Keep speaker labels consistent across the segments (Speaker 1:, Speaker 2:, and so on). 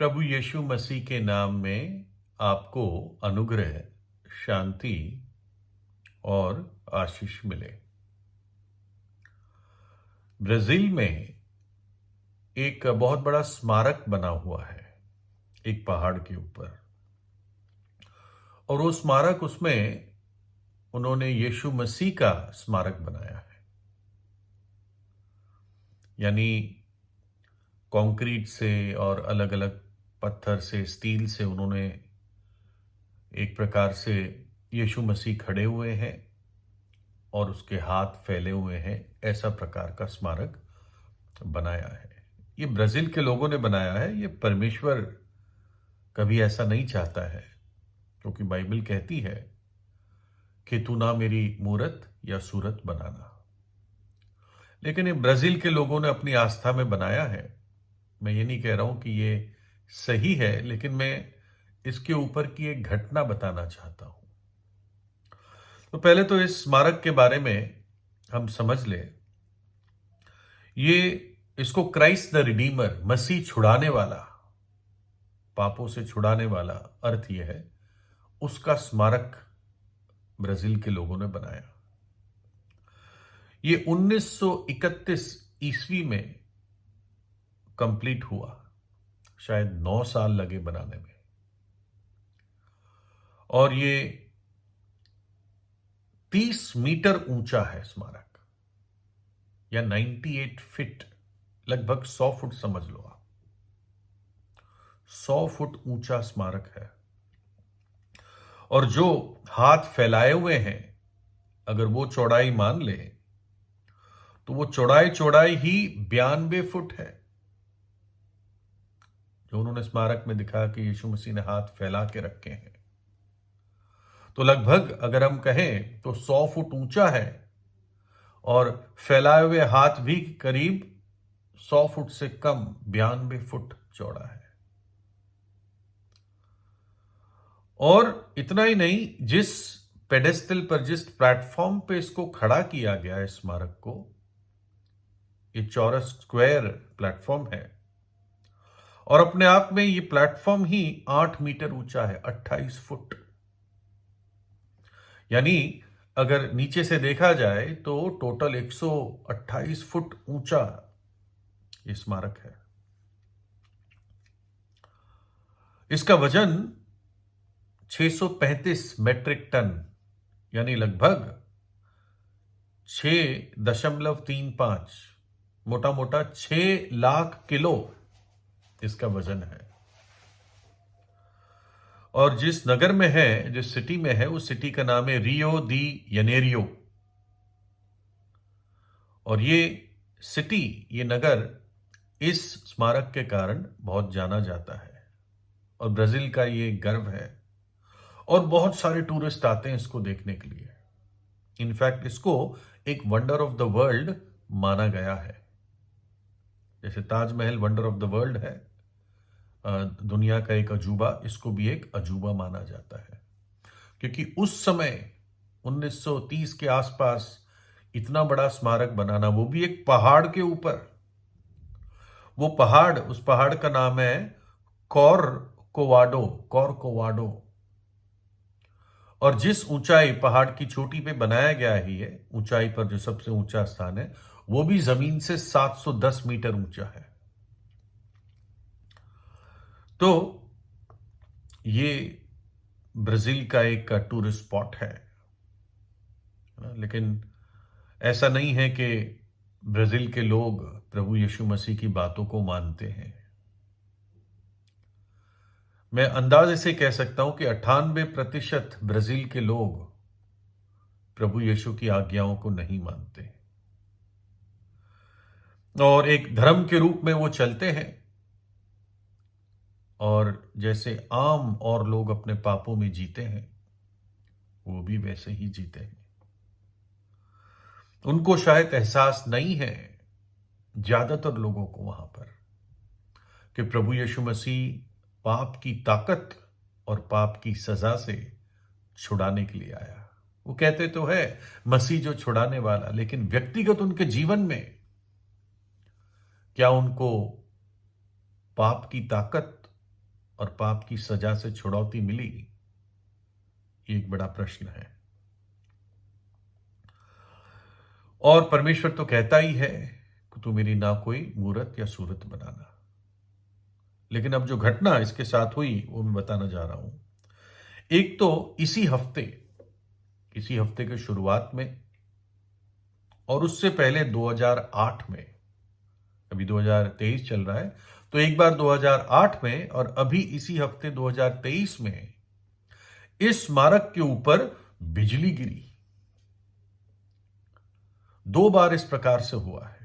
Speaker 1: प्रभु यीशु मसीह के नाम में आपको अनुग्रह, शांति और आशीष मिले। ब्राजील में एक बहुत बड़ा स्मारक बना हुआ है, एक पहाड़ के ऊपर। और वो स्मारक, उसमें उन्होंने यीशु मसीह का स्मारक बनाया है। यानी कंक्रीट से और अलग अलग पत्थर से, स्टील से उन्होंने एक प्रकार से यीशु मसीह खड़े हुए हैं और उसके हाथ फैले हुए हैं, ऐसा प्रकार का स्मारक बनाया है। ये ब्राजील के लोगों ने बनाया है। ये परमेश्वर कभी ऐसा नहीं चाहता है, क्योंकि बाइबल कहती है कि तू ना मेरी मूरत या सूरत बनाना। लेकिन ये ब्राजील के लोगों ने अपनी आस्था में बनाया है। मैं ये नहीं कह रहा हूं कि ये सही है, लेकिन मैं इसके ऊपर की एक घटना बताना चाहता हूं। तो पहले तो इस स्मारक के बारे में हम समझ ले। ये इसको क्राइस्ट द रिडीमर, मसीह छुड़ाने वाला, पापों से छुड़ाने वाला अर्थ यह है, उसका स्मारक ब्राजील के लोगों ने बनाया। ये 1931 ईस्वी में कंप्लीट हुआ। शायद 9 साल लगे बनाने में। और ये 30 मीटर ऊंचा है स्मारक, या 98 फीट, लगभग 100 फुट समझ लो आप। 100 फुट ऊंचा स्मारक है। और जो हाथ फैलाए हुए हैं, अगर वो चौड़ाई मान ले तो वो चौड़ाई ही 92 फुट है। जो उन्होंने स्मारक में दिखाया कि यीशु मसीह ने हाथ फैला के रखे हैं, तो लगभग अगर हम कहें तो 100 फुट ऊंचा है और फैलाए हुए हाथ भी करीब 100 फुट से कम, 92 फुट चौड़ा है। और इतना ही नहीं, जिस पेडेस्टल पर, जिस प्लेटफॉर्म पे इसको खड़ा किया गया है स्मारक को, ये चौरस स्क्वायर प्लेटफॉर्म है। और अपने आप में ये प्लेटफॉर्म ही 8 मीटर ऊंचा है, 28 फुट। यानी अगर नीचे से देखा जाए तो टोटल 128 फुट ऊंचा ये स्मारक है। इसका वजन 635 मेट्रिक टन, यानी लगभग 6.35, मोटा मोटा 6 लाख किलो इसका वजन है। और जिस नगर में है, जिस सिटी में है, उस सिटी का नाम है रियो दी जनेरियो। और ये सिटी, ये नगर इस स्मारक के कारण बहुत जाना जाता है। और ब्राजील का ये गर्व है। और बहुत सारे टूरिस्ट आते हैं इसको देखने के लिए। इनफैक्ट इसको एक वंडर ऑफ द वर्ल्ड माना गया है। जैसे Taj Mahal wonder of the world है, दुनिया का एक अजूबा, इसको भी एक अजूबा माना जाता है। क्योंकि उस समय 1930 के आसपास इतना बड़ा स्मारक बनाना, वो भी एक पहाड़ के ऊपर। वो पहाड़, उस पहाड़ का नाम है कॉरकोवाडो। और जिस ऊंचाई, पहाड़ की चोटी पे बनाया गया ही है, ऊंचाई पर जो सबसे ऊंचा स्थान है, वो भी जमीन से 710 मीटर ऊंचा है। तो ये ब्राजील का एक टूरिस्ट स्पॉट है। लेकिन ऐसा नहीं है कि ब्राजील के लोग प्रभु यीशु मसीह की बातों को मानते हैं। मैं अंदाजे से कह सकता हूं कि 98% ब्राजील के लोग प्रभु यीशु की आज्ञाओं को नहीं मानते, और एक धर्म के रूप में वो चलते हैं। और जैसे आम और लोग अपने पापों में जीते हैं, वो भी वैसे ही जीते हैं। उनको शायद एहसास नहीं है, ज्यादातर लोगों को वहां पर, कि प्रभु यीशु मसीह पाप की ताकत और पाप की सजा से छुड़ाने के लिए आया। वो कहते तो है मसीह जो छुड़ाने वाला, लेकिन व्यक्तिगत उनके जीवन में क्या उनको पाप की ताकत और पाप की सजा से छुड़ौती मिली, ये एक बड़ा प्रश्न है। और परमेश्वर तो कहता ही है कि तू मेरी ना कोई मूरत या सूरत बनाना। लेकिन अब जो घटना इसके साथ हुई वो मैं बताना जा रहा हूं। एक तो इसी हफ्ते के शुरुआत में और उससे पहले 2008 में, अभी 2023 चल रहा है, तो एक बार 2008 में और अभी इसी हफ्ते 2023 में इस स्मारक के ऊपर बिजली गिरी। 2 बार इस प्रकार से हुआ है।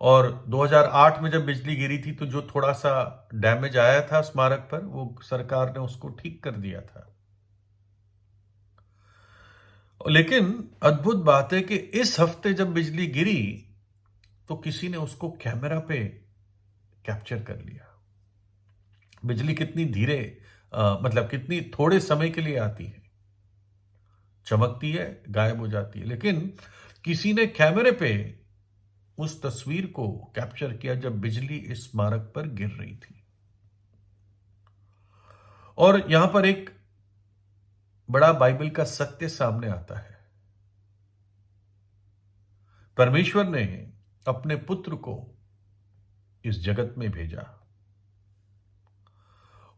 Speaker 1: और 2008 में जब बिजली गिरी थी तो जो थोड़ा सा डैमेज आया था स्मारक पर, वो सरकार ने उसको ठीक कर दिया था। लेकिन अद्भुत बात है कि इस हफ्ते जब बिजली गिरी तो किसी ने उसको कैमरा पे कैप्चर कर लिया। बिजली कितनी धीरे, मतलब कितनी थोड़े समय के लिए आती है, चमकती है, गायब हो जाती है, लेकिन किसी ने कैमरे पे उस तस्वीर को कैप्चर किया जब बिजली इस स्मारक पर गिर रही थी। और यहां पर एक बड़ा बाइबल का सत्य सामने आता है। परमेश्वर ने अपने पुत्र को इस जगत में भेजा।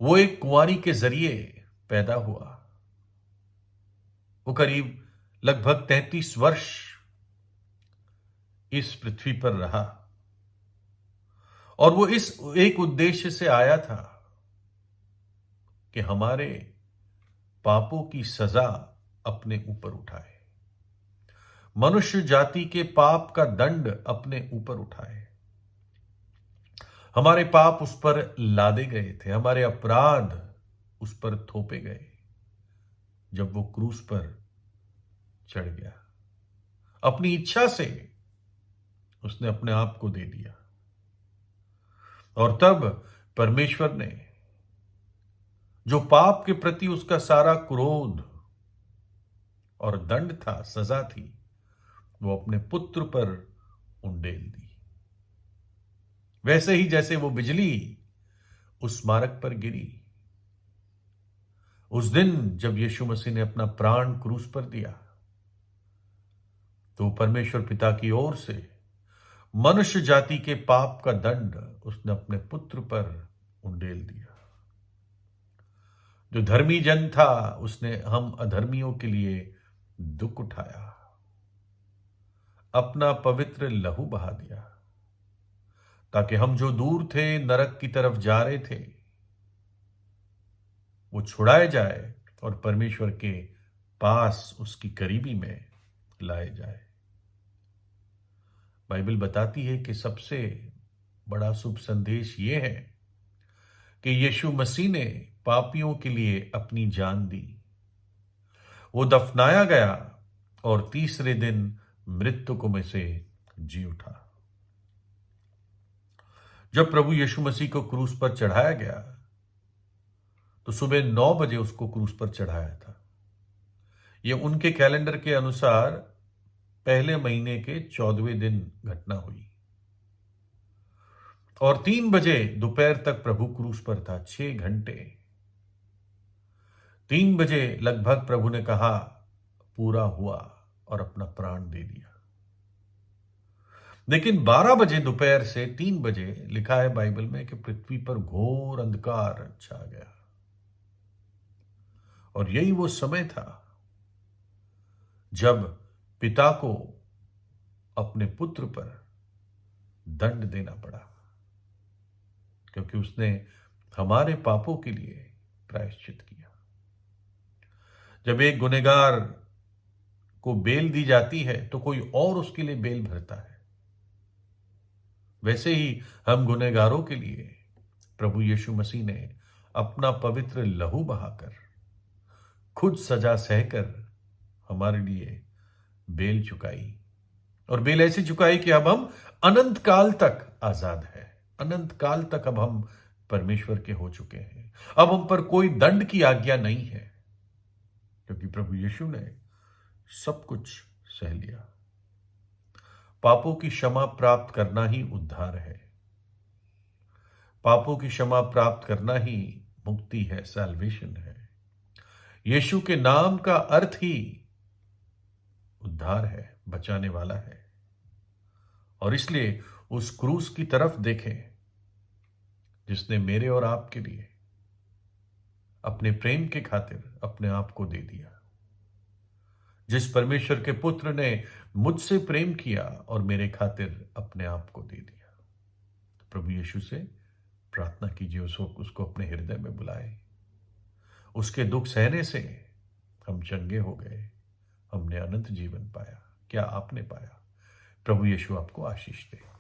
Speaker 1: वो एक कुंवारी के जरिए पैदा हुआ। वो करीब लगभग 33 वर्ष इस पृथ्वी पर रहा और वो इस एक उद्देश्य से आया था कि हमारे पापों की सजा अपने ऊपर उठाए, मनुष्य जाति के पाप का दंड अपने ऊपर उठाए। हमारे पाप उस पर लादे गए थे, हमारे अपराध उस पर थोपे गए जब वो क्रूस पर चढ़ गया। अपनी इच्छा से उसने अपने आप को दे दिया और तब परमेश्वर ने जो पाप के प्रति उसका सारा क्रोध और दंड था, सजा थी, वो अपने पुत्र पर उंडेल दी। वैसे ही जैसे वो बिजली उस स्मारक पर गिरी उस दिन जब यीशु मसीह ने अपना प्राण क्रूस पर दिया, तो परमेश्वर पिता की ओर से मनुष्य जाति के पाप का दंड उसने अपने पुत्र पर उंडेल दिया। जो धर्मी जन था उसने हम अधर्मियों के लिए दुख उठाया, अपना पवित्र लहू बहा दिया, ताकि हम जो दूर थे, नरक की तरफ जा रहे थे, वो छुड़ाए जाए और परमेश्वर के पास उसकी करीबी में लाए जाए। बाइबल बताती है कि सबसे बड़ा शुभ संदेश ये है कि यीशु मसीह ने पापियों के लिए अपनी जान दी। वो दफनाया गया और तीसरे दिन मृतकों में से जी उठा। जब प्रभु यीशु मसीह को क्रूस पर चढ़ाया गया तो सुबह 9 बजे उसको क्रूस पर चढ़ाया था। यह उनके कैलेंडर के अनुसार पहले महीने के 14वें दिन घटना हुई और 3 बजे दोपहर तक प्रभु क्रूस पर था। 6 घंटे। 3 बजे लगभग प्रभु ने कहा पूरा हुआ और अपना प्राण दे दिया। लेकिन 12 बजे दोपहर से 3 बजे लिखा है बाइबल में कि पृथ्वी पर घोर अंधकार छा गया और यही वो समय था जब पिता को अपने पुत्र पर दंड देना पड़ा, क्योंकि उसने हमारे पापों के लिए प्रायश्चित किया। जब एक गुनहगार को बेल दी जाती है तो कोई और उसके लिए बेल भरता है। वैसे ही हम गुनहगारों के लिए प्रभु यीशु मसीह ने अपना पवित्र लहू बहाकर, खुद सजा सहकर हमारे लिए बेल चुकाई और बेल ऐसी चुकाई कि अब हम अनंत काल तक आजाद है। अनंत काल तक अब हम परमेश्वर के हो चुके हैं। अब हम पर कोई दंड की आज्ञा नहीं है, क्योंकि प्रभु यीशु ने सब कुछ सह लिया। पापों की क्षमा प्राप्त करना ही उद्धार है। पापों की क्षमा प्राप्त करना ही मुक्ति है, सैल्वेशन है। यीशु के नाम का अर्थ ही उद्धार है, बचाने वाला है। और इसलिए उस क्रूस की तरफ देखें जिसने मेरे और आपके लिए अपने प्रेम के खातिर अपने आप को दे दिया। जिस परमेश्वर के पुत्र ने मुझसे प्रेम किया और मेरे खातिर अपने आप को दे दिया। प्रभु यीशु से प्रार्थना कीजिए, उसको अपने हृदय में बुलाए। उसके दुख सहने से हम चंगे हो गए, हमने अनंत जीवन पाया। क्या आपने पाया? प्रभु यीशु आपको आशीष दे।